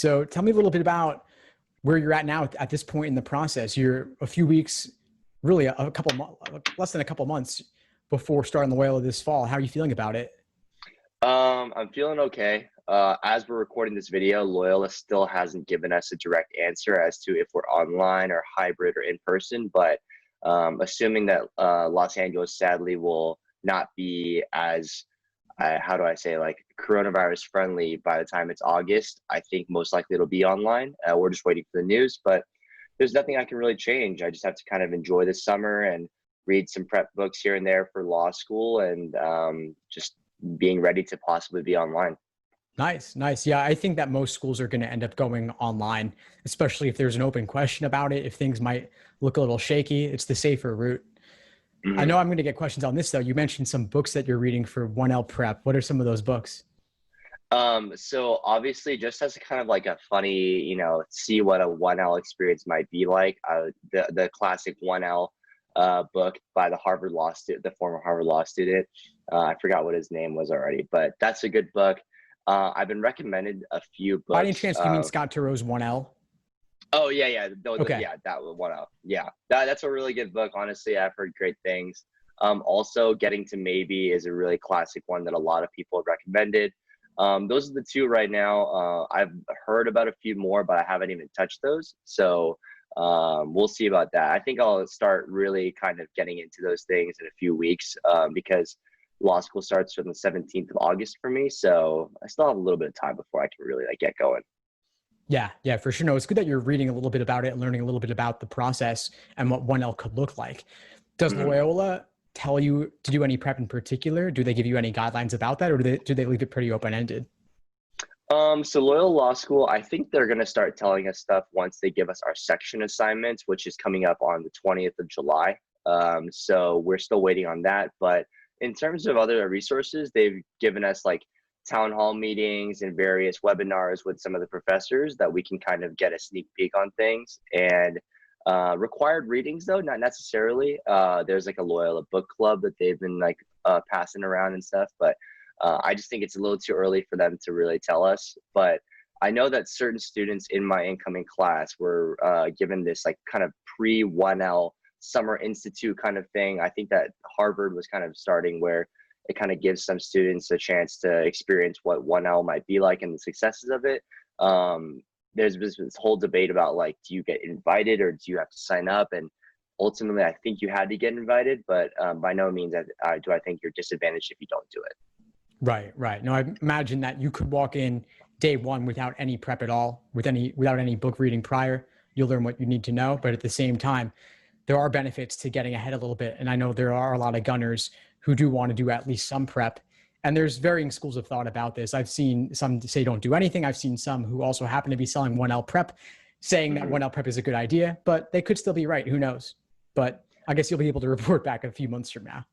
So tell me a little bit about where you're at now at this point in the process. You're a few weeks, really a couple less than a couple months before starting the Loyola this fall. How are you feeling about it? I'm feeling okay. As we're recording this video, Loyola still hasn't given us a direct answer as to if we're online or hybrid or in person, but assuming that Los Angeles sadly will not be as, how do I say, like coronavirus friendly by the time it's August, I think most likely it'll be online. We're just waiting for the news, but there's nothing I can really change. I just have to kind of enjoy the summer and read some prep books here and there for law school and just being ready to possibly be online. Nice, nice. Yeah, I think that most schools are going to end up going online, especially if there's an open question about it. If things might look a little shaky, it's the safer route. I know Mhm. I'm going to get questions on this though. You mentioned some books that you're reading for 1L prep. What are some of those books? So obviously, just as a kind of like a funny, see what a 1L experience might be like, the classic 1L book by the Harvard law student, the former Harvard law student. I forgot what his name was already, but that's a good book. I've been recommended a few By any books. chance, do you mean Scott Turo's 1L? Oh yeah, yeah, no, Okay. yeah, that one out. Yeah, that's a really good book. Honestly, I've heard great things. Also, Getting to Maybe is a really classic one that a lot of people have recommended. Those are the two right now. I've heard about a few more, but I haven't even touched those. So we'll see about that. I think I'll start really kind of getting into those things in a few weeks because law school starts on the 17th of August for me. So I still have a little bit of time before I can really like get going. Yeah, yeah, for sure. No, it's good that you're reading a little bit about it and learning a little bit about the process and what 1L could look like. Does Mhm. Loyola tell you to do any prep in particular? Do they give you any guidelines about that, or do they leave it pretty open-ended? So Loyola Law School, I think they're going to start telling us stuff once they give us our section assignments, which is coming up on the 20th of July. So we're still waiting on that. But in terms of other resources, they've given us like town hall meetings and various webinars with some of the professors that we can kind of get a sneak peek on things. And required readings, though, not necessarily. There's like a Loyola book club that they've been like passing around and stuff, but I just think it's a little too early for them to really tell us. But I know that certain students in my incoming class were given this like kind of pre 1L summer institute kind of thing. I think that Harvard was kind of starting where it kind of gives some students a chance to experience what 1L might be like and the successes of it. There's this whole debate about like, do you get invited or do you have to sign up? And ultimately, I think you had to get invited, but by no means do I think you're disadvantaged if you don't do it. Right, right. No, I imagine that you could walk in day one without any prep at all, without any book reading prior. You'll learn what you need to know, but at the same time, there are benefits to getting ahead a little bit. And I know there are a lot of gunners who do want to do at least some prep. And there's varying schools of thought about this. I've seen some say don't do anything. I've seen some who also happen to be selling 1L prep, saying that Mhm. 1L prep is a good idea, but they could still be right. Who knows? But I guess you'll be able to report back a few months from now.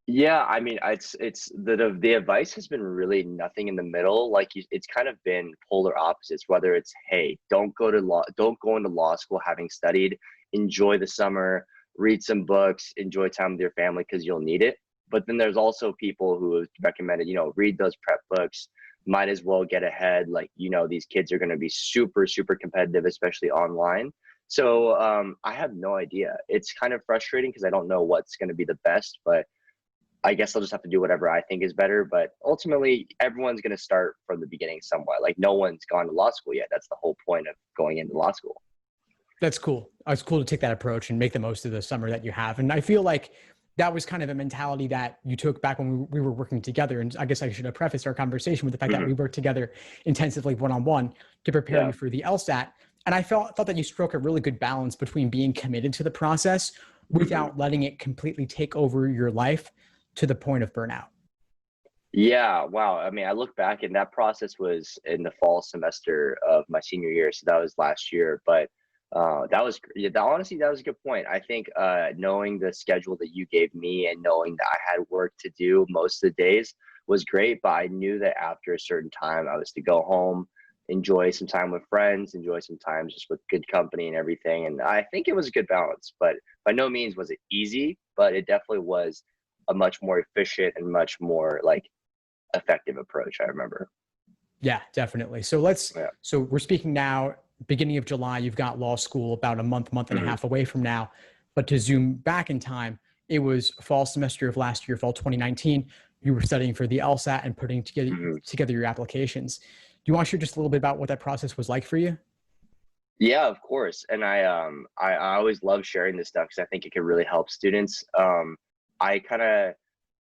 Yeah, I mean, it's the advice has been really nothing in the middle. Like it's kind of been polar opposites. Whether it's, hey, don't go into law school having studied, enjoy the summer, read some books, enjoy time with your family because you'll need it. But then there's also people who have recommended, read those prep books. Might as well get ahead. Like, these kids are going to be super, super competitive, especially online. So I have no idea. It's kind of frustrating because I don't know what's going to be the best, but I guess I'll just have to do whatever I think is better. But ultimately, everyone's going to start from the beginning somewhat. Like no one's gone to law school yet. That's the whole point of going into law school. That's cool. It's cool to take that approach and make the most of the summer that you have. And I feel like that was kind of a mentality that you took back when we were working together. And I guess I should have prefaced our conversation with the fact that Mhm. we worked together intensively one-on-one to prepare Yeah. you for the LSAT. And I thought that you struck a really good balance between being committed to the process Mhm. without letting it completely take over your life to the point of burnout. Yeah. Wow. I mean, I look back and that process was in the fall semester of my senior year. So that was last year. But yeah, honestly, that was a good point. I think knowing the schedule that you gave me and knowing that I had work to do most of the days was great. But I knew that after a certain time, I was to go home, enjoy some time with friends, enjoy some time just with good company and everything. And I think it was a good balance. But by no means was it easy, but it definitely was a much more efficient and much more like effective approach, I remember. Yeah, definitely. So Yeah. so we're speaking now, beginning of July, you've got law school about a month and a Mhm. half away from now. But to zoom back in time, it was fall semester of last year, fall 2019. You were studying for the LSAT and putting Mhm. together your applications. Do you want to share just a little bit about what that process was like for you? Yeah, of course. And I always love sharing this stuff because I think it can really help students. I kind of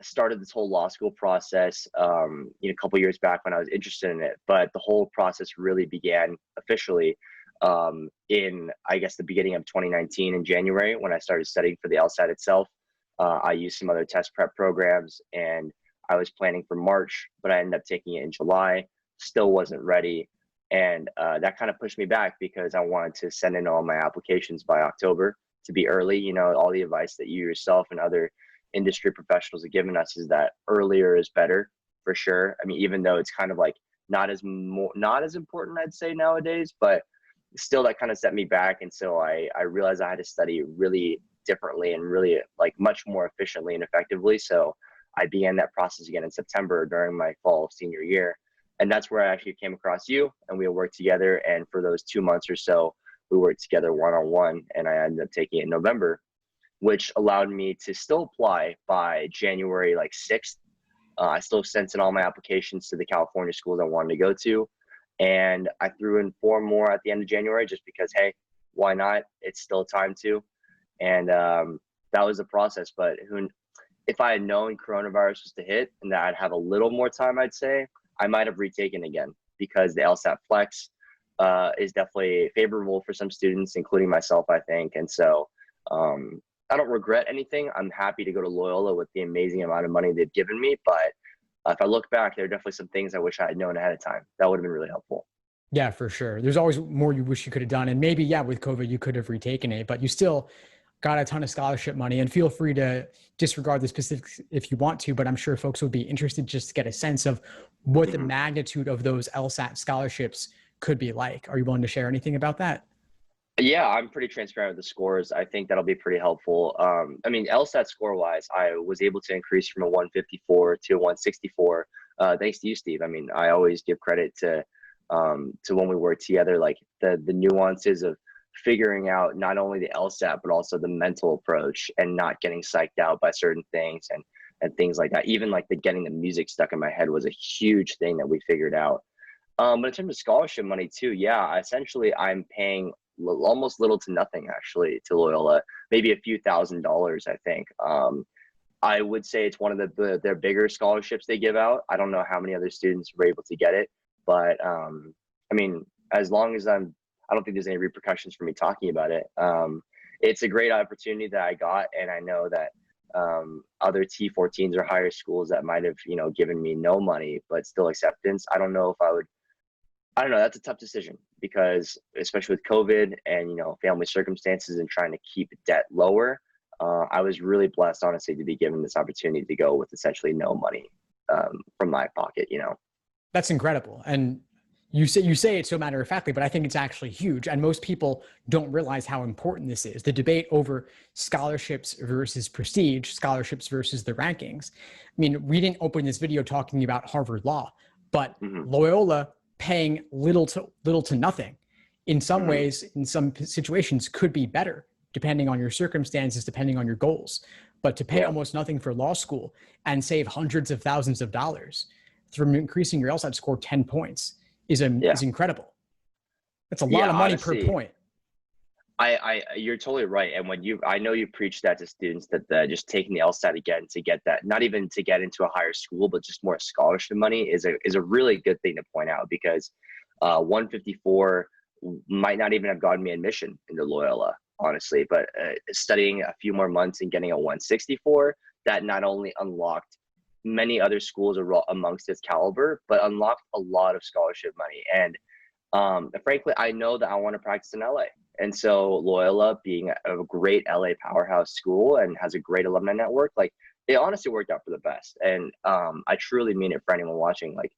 started this whole law school process, a couple years back when I was interested in it, but the whole process really began officially in, I guess, the beginning of 2019 in January when I started studying for the LSAT itself. I used some other test prep programs, and I was planning for March, but I ended up taking it in July. Still wasn't ready, and that kind of pushed me back because I wanted to send in all my applications by October to be early. All the advice that you yourself and other industry professionals have given us is that earlier is better for sure. I mean, even though it's kind of like not as important, I'd say nowadays, but still that kind of set me back. And so I realized I had to study really differently and really like much more efficiently and effectively. So I began that process again in September during my fall of senior year. And that's where I actually came across you, and we worked together. And for those 2 months or so, we worked together one-on-one, and I ended up taking it in November, which allowed me to still apply by January like 6th. I still sent in all my applications to the California schools I wanted to go to. And I threw in four more at the end of January just because, hey, why not? It's still time to. And that was the process. But if I had known coronavirus was to hit and that I'd have a little more time, I'd say I might have retaken again because the LSAT Flex is definitely favorable for some students, including myself, I think. And so um, I don't regret anything. I'm happy to go to Loyola with the amazing amount of money they've given me. But if I look back, there are definitely some things I wish I had known ahead of time. That would have been really helpful. Yeah, for sure. There's always more you wish you could have done. And maybe, yeah, with COVID, you could have retaken it, but you still got a ton of scholarship money. And feel free to disregard the specifics if you want to, but I'm sure folks would be interested just to get a sense of what the Mhm. magnitude of those LSAT scholarships could be like. Are you willing to share anything about that? Yeah, I'm pretty transparent with the scores. I think that'll be pretty helpful. I mean, LSAT score wise, I was able to increase from a 154 to a 164. Thanks to you, Steve. I mean, I always give credit to when we worked together, like the nuances of figuring out not only the LSAT but also the mental approach and not getting psyched out by certain things and things like that. Even like the getting the music stuck in my head was a huge thing that we figured out. But in terms of scholarship money too, yeah, essentially I'm paying almost little to nothing actually to Loyola, maybe a few $1,000s, I think. I would say it's one of their bigger scholarships they give out. I don't know how many other students were able to get it, but I mean, as long as I don't think there's any repercussions for me talking about it. It's a great opportunity that I got, and I know that other T14s or higher schools that might have, given me no money but still acceptance. I don't know if I would. I don't know. That's a tough decision because, especially with COVID and family circumstances and trying to keep debt lower, I was really blessed, honestly, to be given this opportunity to go with essentially no money from my pocket. That's incredible. And you say it so matter of factly, but I think it's actually huge. And most people don't realize how important this is. The debate over scholarships versus prestige, scholarships versus the rankings. I mean, we didn't open this video talking about Harvard Law, but Hmm. Loyola paying little to nothing in some Hmm. ways, in some situations, could be better depending on your circumstances, depending on your goals. But to pay Yeah, almost nothing for law school and save hundreds of thousands of dollars from increasing your LSAT score 10 points yeah, is incredible. That's a lot yeah. of money per Honestly, point. you're totally right. And I know you preach that to students that just taking the LSAT again to get that, not even to get into a higher school, but just more scholarship money is a really good thing to point out because 154 might not even have gotten me admission into Loyola, honestly. But studying a few more months and getting a 164, that not only unlocked many other schools amongst its caliber, but unlocked a lot of scholarship money. And frankly, I know that I want to practice in LA. And so Loyola being a great LA powerhouse school and has a great alumni network, like it honestly worked out for the best. And I truly mean it for anyone watching. Like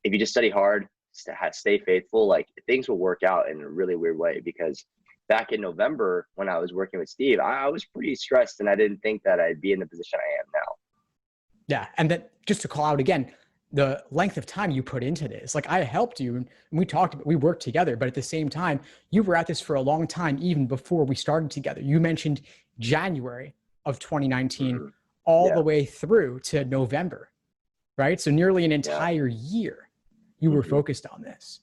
if you just study hard, stay faithful, like things will work out in a really weird way because back in November when I was working with Steve, I was pretty stressed and I didn't think that I'd be in the position I am now. Yeah. And then just to call out again, the length of time you put into this. Like, I helped you and we worked together, but at the same time, you were at this for a long time, even before we started together. You mentioned January of 2019 Mhm. all the Yeah. way through to November, right? So nearly an Yeah. entire year you were Hmm. focused on this.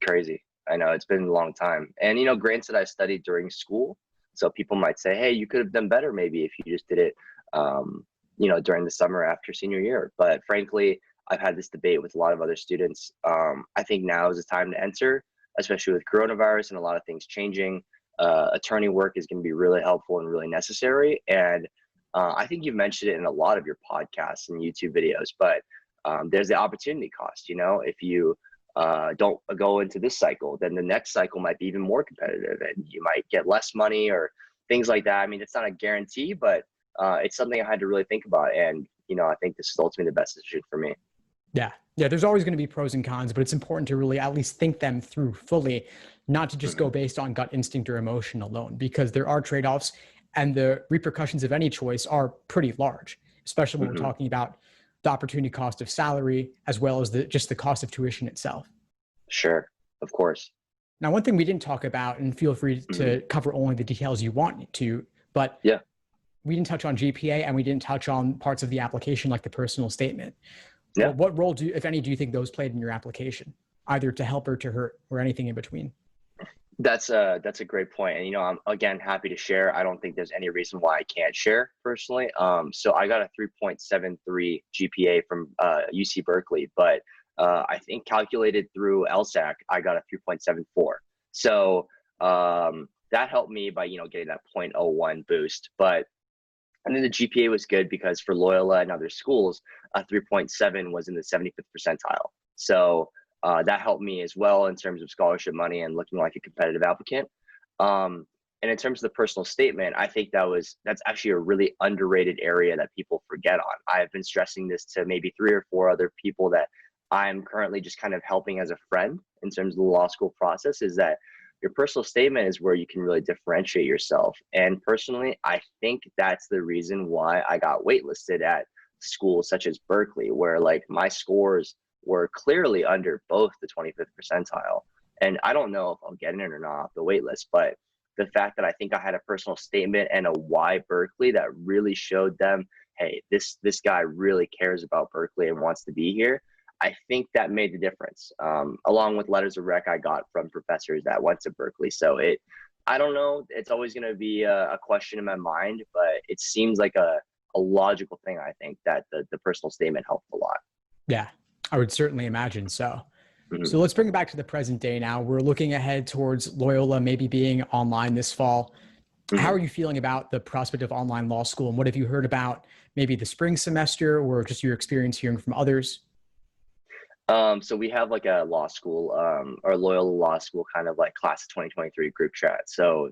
Crazy. I know, it's been a long time. And, granted, I studied during school. So people might say, hey, you could have done better maybe if you just did it, during the summer after senior year. But frankly, I've had this debate with a lot of other students. I think now is the time to enter, especially with coronavirus and a lot of things changing. Attorney work is going to be really helpful and really necessary. And I think you've mentioned it in a lot of your podcasts and YouTube videos, but there's the opportunity cost. If you don't go into this cycle, then the next cycle might be even more competitive and you might get less money or things like that. I mean, it's not a guarantee, but it's something I had to really think about. And, I think this is ultimately the best decision for me. Yeah. Yeah. There's always going to be pros and cons, but it's important to really at least think them through fully, not to just Hmm. go based on gut instinct or emotion alone, because there are trade offs and the repercussions of any choice are pretty large, especially when we're Hmm. talking about the opportunity cost of salary as well as just the cost of tuition itself. Sure. Of course. Now, one thing we didn't talk about, and feel free Hmm. to cover only the details you want to, but Yeah. we didn't touch on GPA and we didn't touch on parts of the application like the personal statement. Yeah. Well, what role if any, do you think those played in your application, either to help or to hurt or anything in between? That's a great point. And I'm again happy to share. I don't think there's any reason why I can't share personally. So I got a 3.73 GPA from UC Berkeley, but I think calculated through LSAC, I got a 3.74. So that helped me by getting that point oh 0.01 boost. But I think the GPA was good because for Loyola and other schools, a 3.7 was in the 75th percentile. So that helped me as well in terms of scholarship money and looking like a competitive applicant. And in terms of the personal statement, I think that's actually a really underrated area that people forget on. I've been stressing this to maybe 3 or 4 other people that I'm currently just kind of helping as a friend in terms of the law school process, is that your personal statement is where you can really differentiate yourself. And personally, I think that's the reason why I got waitlisted at schools such as Berkeley, where like my scores were clearly under both the 25th percentile. And I don't know if I'll get in it or not off the wait list, but the fact that I think I had a personal statement and a why Berkeley that really showed them, hey, this guy really cares about Berkeley and wants to be here. I think that made the difference, along with letters of rec I got from professors that went to Berkeley. So I don't know. It's always going to be a question in my mind, but it seems like a logical thing. I think that the personal statement helped a lot. Yeah, I would certainly imagine so. Hmm. So let's bring it back to the present day now. We're looking ahead towards Loyola maybe being online this fall. How Hmm. are you feeling about the prospect of online law school? And what have you heard about maybe the spring semester or just your experience hearing from others? So we have like a law school, or Loyola Law School kind of like class of 2023 group chat. So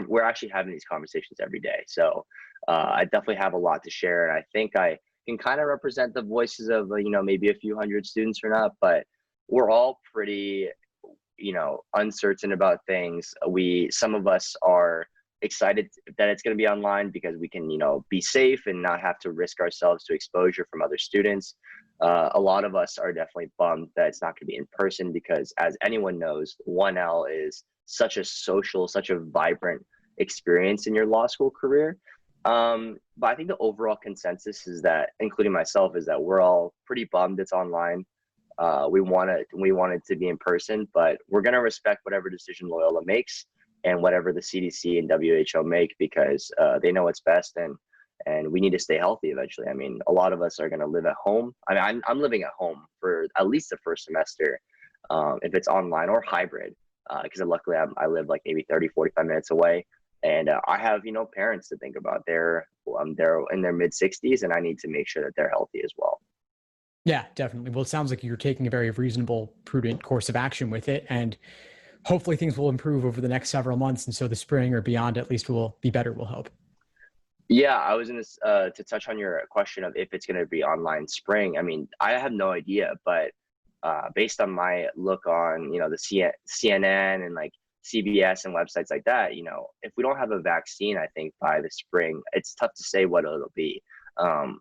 we're actually having these conversations every day. So I definitely have a lot to share, and I think I can kind of represent the voices of maybe a few hundred students or not, but we're all pretty uncertain about things. Some of us are excited that it's going to be online because we can be safe and not have to risk ourselves to exposure from other students. A lot of us are definitely bummed that it's not going to be in person because, as anyone knows, 1L is such a social, such a vibrant experience in your law school career. But I think the overall consensus is that, including myself, is that we're all pretty bummed it's online. We want it to be in person, but we're going to respect whatever decision Loyola makes and whatever the CDC and WHO make, because they know what's best, and we need to stay healthy eventually. I mean, a lot of us are going to live at home. I mean, I'm living at home for at least the first semester, if it's online or hybrid, because luckily I live like maybe 30, 45 minutes away. And I have, parents to think about. They're in their mid 60s, and I need to make sure that they're healthy as well. Yeah, definitely. Well, it sounds like you're taking a very reasonable, prudent course of action with it. And hopefully things will improve over the next several months. And so the spring or beyond at least will be better, we'll hope. Yeah, I was in this to touch on your question of if it's going to be online spring. I mean, I have no idea, but based on my look on, CNN and like CBS and websites like that, if we don't have a vaccine, I think by the spring, it's tough to say what it'll be.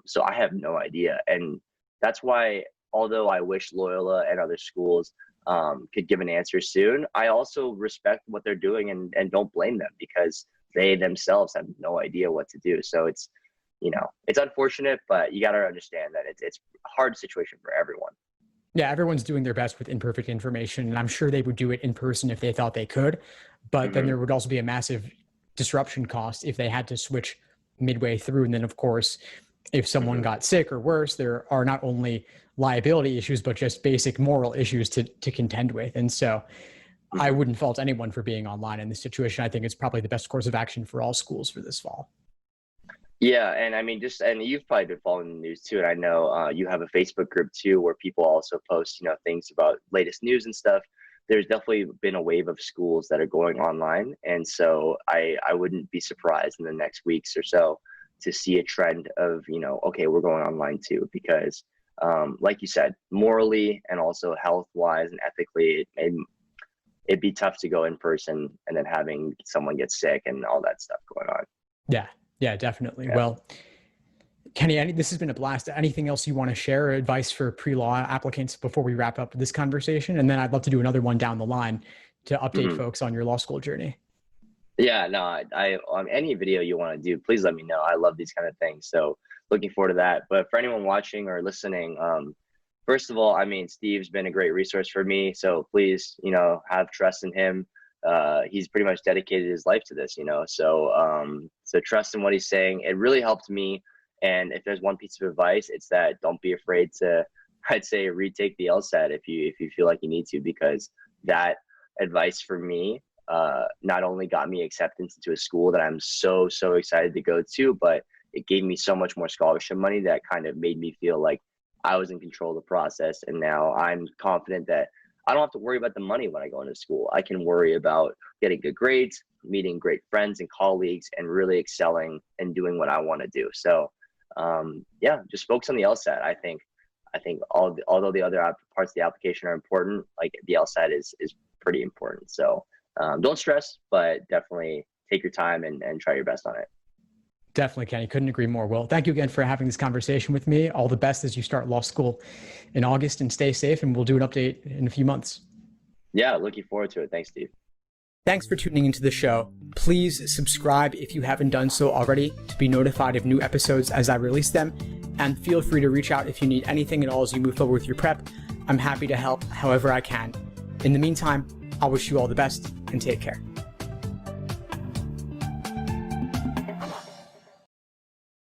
So I have no idea, and that's why although I wish Loyola and other schools could give an answer soon, I also respect what they're doing and don't blame them, because they themselves have no idea what to do. So it's, it's unfortunate, but you got to understand that it's a hard situation for everyone. Yeah, everyone's doing their best with imperfect information, and I'm sure they would do it in person if they thought they could. But then there would also be a massive disruption cost if they had to switch midway through. And then, of course, if someone got sick or worse, there are not only liability issues, but just basic moral issues to contend with. And so I wouldn't fault anyone for being online in this situation. I think it's probably the best course of action for all schools for this fall. Yeah, and I mean, and you've probably been following the news too, and I know you have a Facebook group too where people also post, things about latest news and stuff. There's definitely been a wave of schools that are going online, and so I wouldn't be surprised in the next weeks or so to see a trend of, okay, we're going online too, because like you said, morally and also health-wise and ethically, it'd be tough to go in person and then having someone get sick and all that stuff going on. Yeah, definitely. Yeah. Well, Kenny, this has been a blast. Anything else you want to share, or advice for pre-law applicants before we wrap up this conversation? And then I'd love to do another one down the line to update folks on your law school journey. Yeah, no, I on any video you want to do, please let me know. I love these kind of things. So looking forward to that. But for anyone watching or listening, first of all, I mean, Steve's been a great resource for me. So please, have trust in him. He's pretty much dedicated his life to this, so trust in what he's saying. It really helped me. And if there's one piece of advice, it's that don't be afraid to, I'd say, retake the LSAT if you feel like you need to, because that advice for me not only got me acceptance into a school that I'm so excited to go to, but it gave me so much more scholarship money that kind of made me feel like I was in control of the process. And now I'm confident that I don't have to worry about the money when I go into school. I can worry about getting good grades, meeting great friends and colleagues, and really excelling and doing what I want to do. So, just focus on the LSAT. I think although the other parts of the application are important, like the LSAT is pretty important. So don't stress, but definitely take your time and try your best on it. Definitely, Kenny. Couldn't agree more. Well, thank you again for having this conversation with me. All the best as you start law school in August, and stay safe, and we'll do an update in a few months. Yeah, looking forward to it. Thanks, Steve. Thanks for tuning into the show. Please subscribe if you haven't done so already to be notified of new episodes as I release them. And feel free to reach out if you need anything at all as you move forward with your prep. I'm happy to help however I can. In the meantime, I'll wish you all the best and take care.